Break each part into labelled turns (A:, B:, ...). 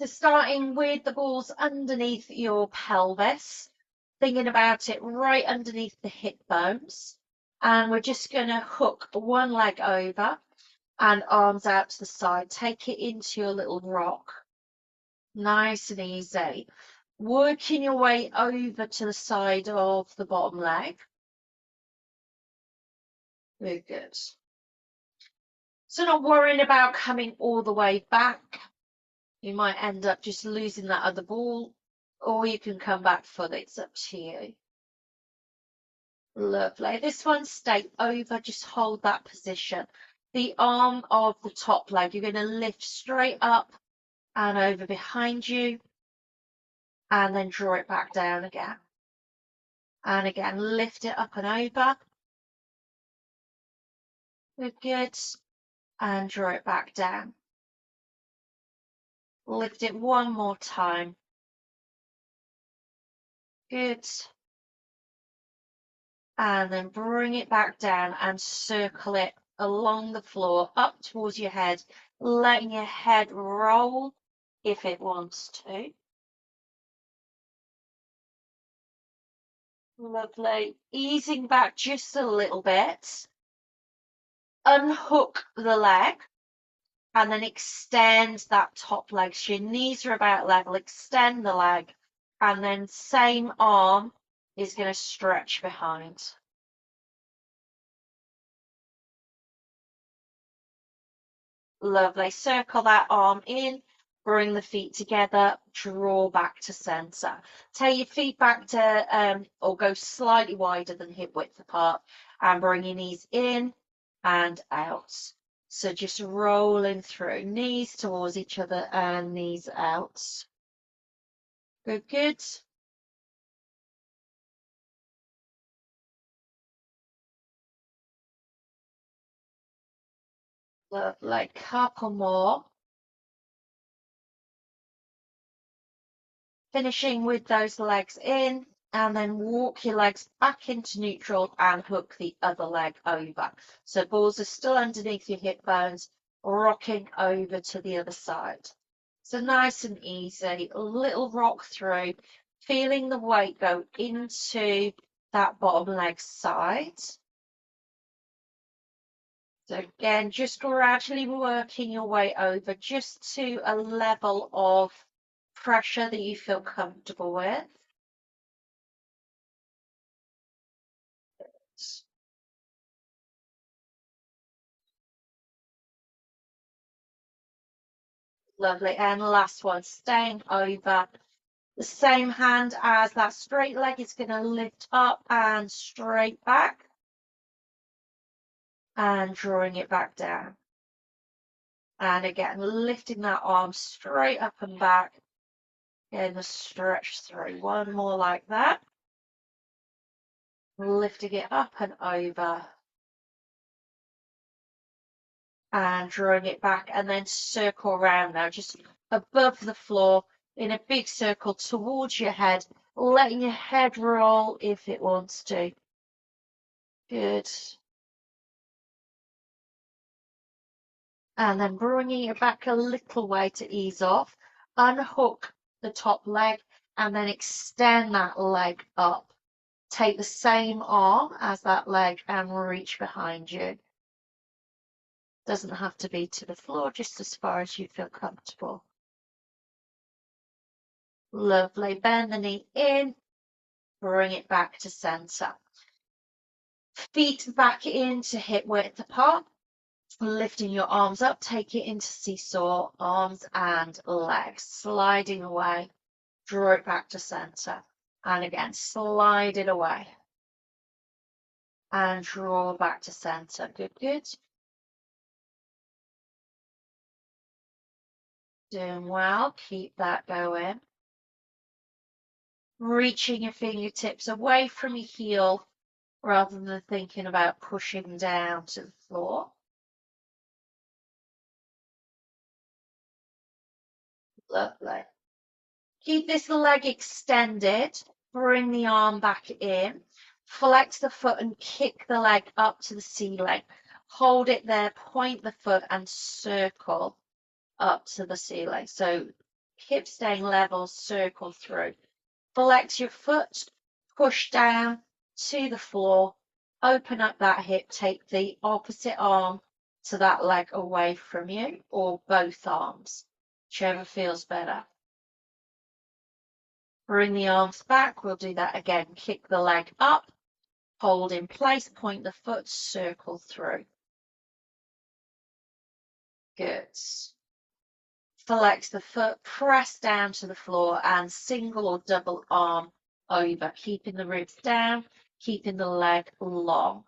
A: So starting with the balls underneath your pelvis, thinking about it right underneath the hip bones. And we're just going to hook one leg over and arms out to the side. Take it into your little rock. Nice and easy. Working your way over to the side of the bottom leg. Very good. So not worrying about coming all the way back. You might end up just losing that other ball, or you can come back fully. It's up to you. Lovely. This one, stay over. Just hold that position. The arm of the top leg, you're going to lift straight up and over behind you, and then draw it back down again. And again, lift it up and over. Good. And draw it back down. Lift it one more time. Good. And then bring it back down and circle it along the floor up towards your head, letting your head roll if it wants to. Lovely. Easing back just a little bit. Unhook the leg and then extend that top leg. So your knees are about level. Extend the leg and then same arm is going to stretch behind. Lovely. Circle that arm in, bring the feet together, draw back to center. Take your feet back to, or go slightly wider than hip width apart, and bring your knees in and out. So just rolling through, knees towards each other and knees out. Good, good. Lovely. Couple more. Finishing with those legs in, and then walk your legs back into neutral and hook the other leg over. So balls are still underneath your hip bones, rocking over to the other side. So nice and easy, a little rock through, feeling the weight go into that bottom leg side. So again, just gradually working your way over just to a level of pressure that you feel comfortable with. Lovely. And last one, staying over. The same hand as that straight leg is going to lift up and straight back. And drawing it back down. And again, lifting that arm straight up and back. Getting the stretch through. One more like that. Lifting it up and over. And drawing it back, and then circle around now, just above the floor in a big circle towards your head, letting your head roll if it wants to. Good. And then bringing it back a little way to ease off. Unhook the top leg and then extend that leg up. Take the same arm as that leg and reach behind you. Doesn't have to be to the floor, just as far as you feel comfortable. Lovely. Bend the knee in, bring it back to center. Feet back into hip width apart. Lifting your arms up, take it into seesaw, arms and legs. Sliding away, draw it back to center. And again, slide it away. And draw back to center. Good, good. Doing well. Keep that going. Reaching your fingertips away from your heel rather than thinking about pushing down to the floor. Lovely. Keep this leg extended. Bring the arm back in. Flex the foot and kick the leg up to the ceiling. Hold it there, point the foot and circle up to the ceiling. So hip staying level, circle through. Flex your foot, push down to the floor, open up that hip, take the opposite arm to that leg away from you, or both arms, whichever feels better. Bring the arms back. We'll do that again. Kick the leg up, hold in place, point the foot, circle through. Good. Flex the foot, press down to the floor, and single or double arm over, keeping the ribs down, keeping the leg long.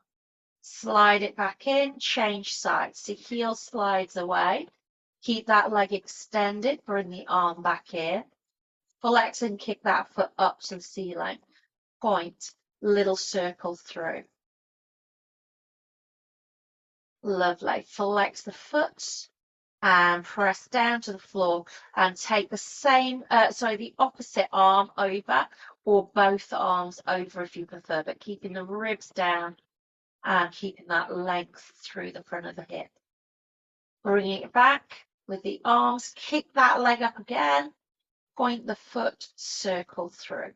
A: Slide it back in, change sides. So heel slides away. Keep that leg extended, bring the arm back in. Flex and kick that foot up to the ceiling. Point, little circle through. Lovely. Flex the foot and press down to the floor and take the same, the opposite arm over, or both arms over if you prefer, but keeping the ribs down and keeping that length through the front of the hip. Bringing it back with the arms, kick that leg up again, point the foot, circle through.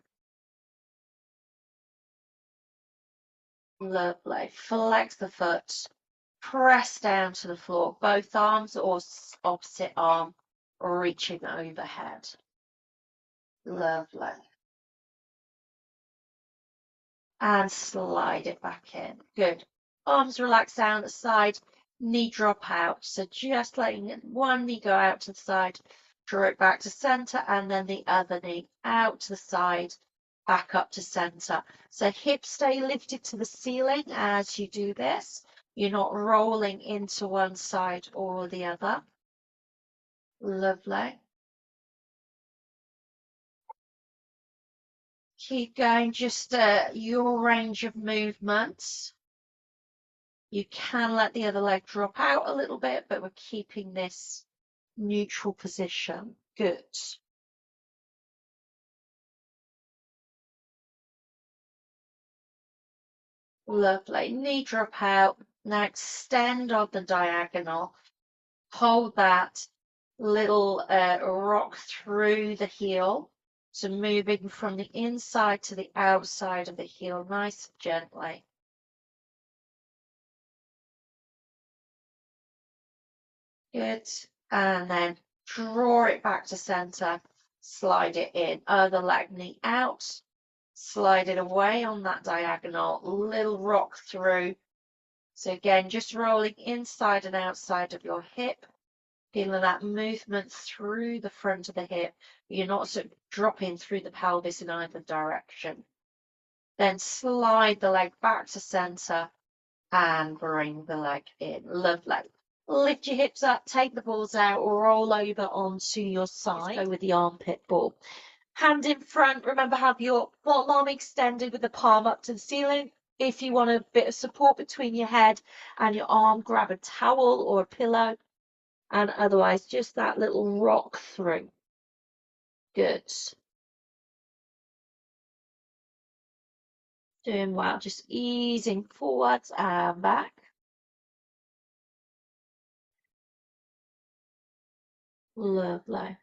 A: Lovely. Flex the foot, press down to the floor, both arms or opposite arm reaching overhead. Lovely. And slide it back in. Good. Arms relax down the side, knee drop out. So just letting one knee go out to the side, draw it back to center, and then the other knee out to the side, back up to center. So hips stay lifted to the ceiling as you do this. You're not rolling into one side or the other. Lovely. Keep going, just your range of movements. You can let the other leg drop out a little bit, but we're keeping this neutral position. Good. Lovely. Knee drop out. Now extend on the diagonal. Hold that little rock through the heel. So moving from the inside to the outside of the heel, nice and gently. Good. And then draw it back to center, slide it in. Other leg knee out, slide it away on that diagonal, little rock through. So again, just rolling inside and outside of your hip, feeling that movement through the front of the hip. You're not sort of dropping through the pelvis in either direction. Then slide the leg back to center and bring the leg in. Lovely. Lift your hips up, take the balls out, roll over onto your side. Go with the armpit ball. Hand in front. Remember, have your bottom arm extended with the palm up to the ceiling. If you want a bit of support between your head and your arm, grab a towel or a pillow. And otherwise, just that little rock through. Good. Doing well. Just easing forwards and back. Lovely.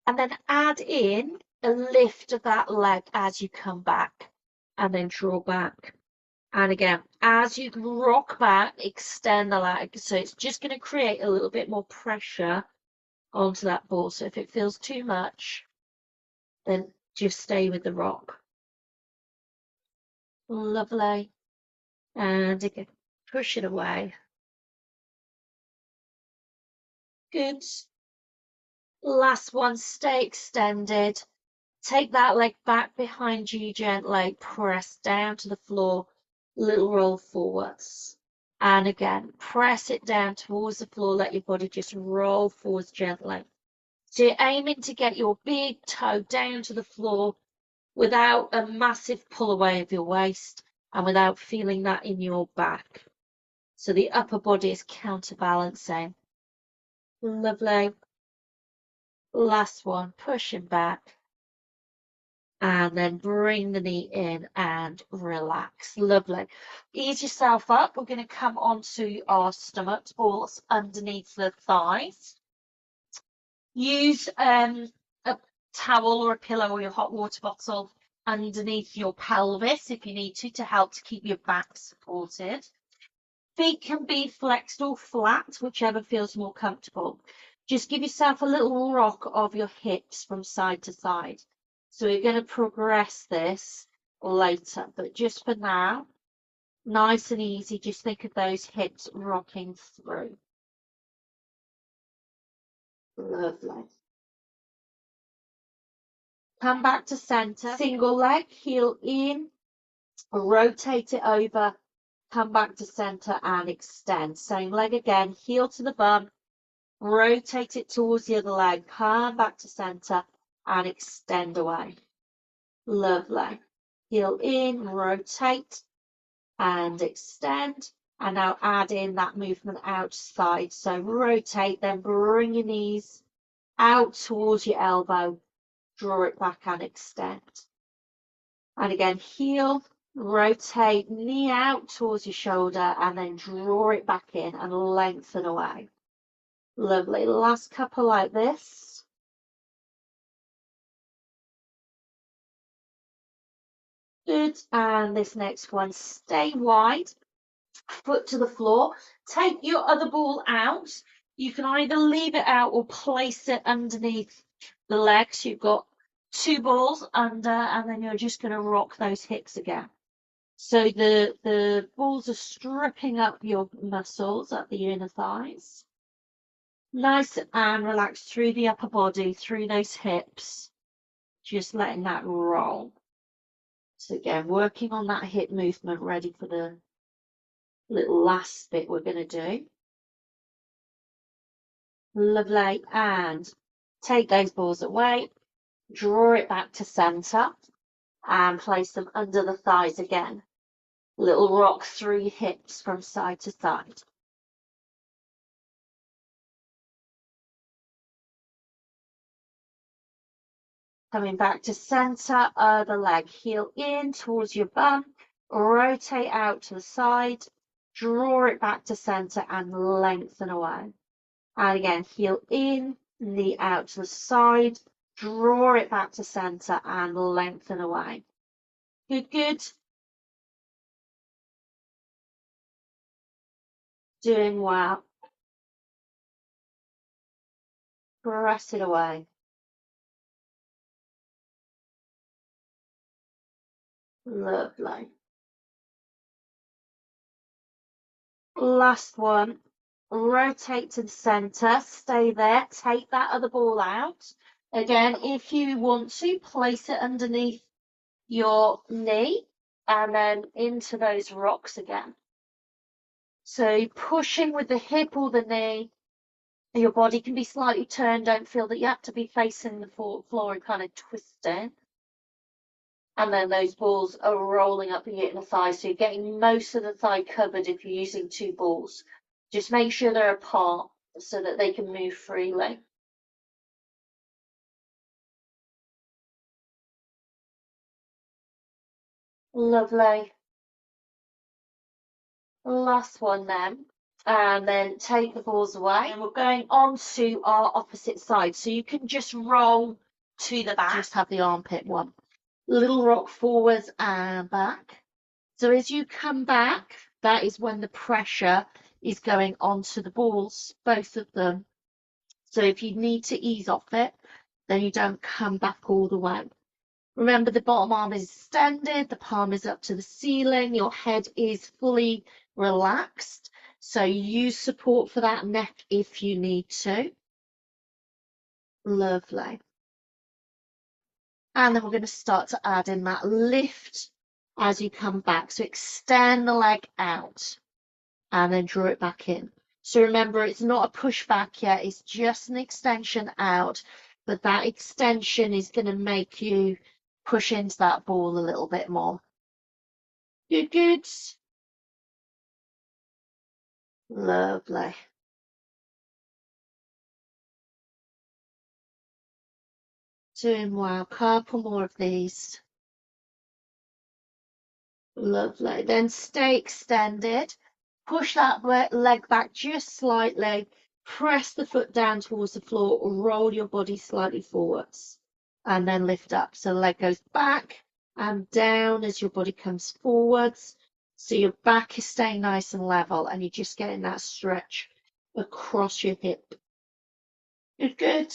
A: And then add in a lift of that leg as you come back, and then draw back. And again, as you rock back, extend the leg. So it's just going to create a little bit more pressure onto that ball. So if it feels too much, then just stay with the rock. Lovely. And again, push it away. Good. Last one, stay extended. Take that leg back behind you gently, press down to the floor, little roll forwards. And again, press it down towards the floor, let your body just roll forwards gently. So you're aiming to get your big toe down to the floor without a massive pull away of your waist and without feeling that in your back. So the upper body is counterbalancing. Lovely. Last one, pushing back. And then bring the knee in and relax. Lovely. Ease yourself up. We're going to come onto our stomach balls underneath the thighs. Use a towel or a pillow or your hot water bottle underneath your pelvis if you need to help to keep your back supported. Feet can be flexed or flat, whichever feels more comfortable. Just give yourself a little rock of your hips from side to side. So we're going to progress this later, but just for now, nice and easy, just think of those hips rocking through. Lovely. Come back to center, single leg, heel in, rotate it over, come back to center and extend. Same leg again, heel to the bum, rotate it towards the other leg, come back to center and extend away. Lovely. Heel in, rotate and extend. And now add in that movement outside. So rotate, then bring your knees out towards your elbow, draw it back and extend. And again, heel, rotate, knee out towards your shoulder, and then draw it back in and lengthen away. Lovely. Last couple like this. Good. And this next one, stay wide, foot to the floor. Take your other ball out. You can either leave it out or place it underneath the legs. You've got two balls under, and then you're just going to rock those hips again. So the balls are stripping up your muscles at the inner thighs. Nice and relaxed through the upper body, through those hips. Just letting that roll. So again, working on that hip movement, ready for the little last bit we're going to do. Lovely. And take those balls away, draw it back to center, and place them under the thighs again. Little rock through your hips from side to side. Coming back to center, other leg, heel in towards your bum, rotate out to the side, draw it back to center and lengthen away. And again, heel in, knee out to the side, draw it back to center and lengthen away. Good, good. Doing well. Press it away. Lovely. Last one. Rotate to the center, stay there, take that other ball out. Again, if you want to, place it underneath your knee and then into those rocks again. So pushing with the hip or the knee, your body can be slightly turned. Don't feel that you have to be facing the floor and kind of twisting. And then those balls are rolling up the inner thigh, so you're getting most of the thigh covered if you're using two balls. Just make sure they're apart so that they can move freely. Lovely. Last one then. And then take the balls away. And we're going on to our opposite side. So you can just roll to the back. Just have the armpit one. Little rock forwards and back. So as you come back, that is when the pressure is going onto the balls, both of them. So if you need to ease off it, then you don't come back all the way. Remember, the bottom arm is extended, the palm is up to the ceiling, your head is fully relaxed. So use support for that neck if you need to. Lovely. And then we're going to start to add in that lift as you come back. So extend the leg out and then draw it back in. So remember, it's not a push back yet, it's just an extension out, but that extension is going to make you push into that ball a little bit more. Good, good. Lovely. Doing well. Couple more of these. Lovely. Then stay extended. Push that leg back just slightly. Press the foot down towards the floor. Roll your body slightly forwards. And then lift up. So the leg goes back and down as your body comes forwards. So your back is staying nice and level and you're just getting that stretch across your hip. Good, good.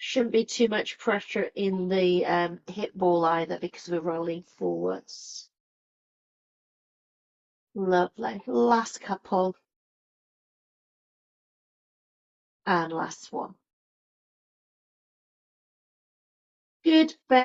A: Shouldn't be too much pressure in the hip ball either because we're rolling forwards. Lovely. Last couple. And last one. Good.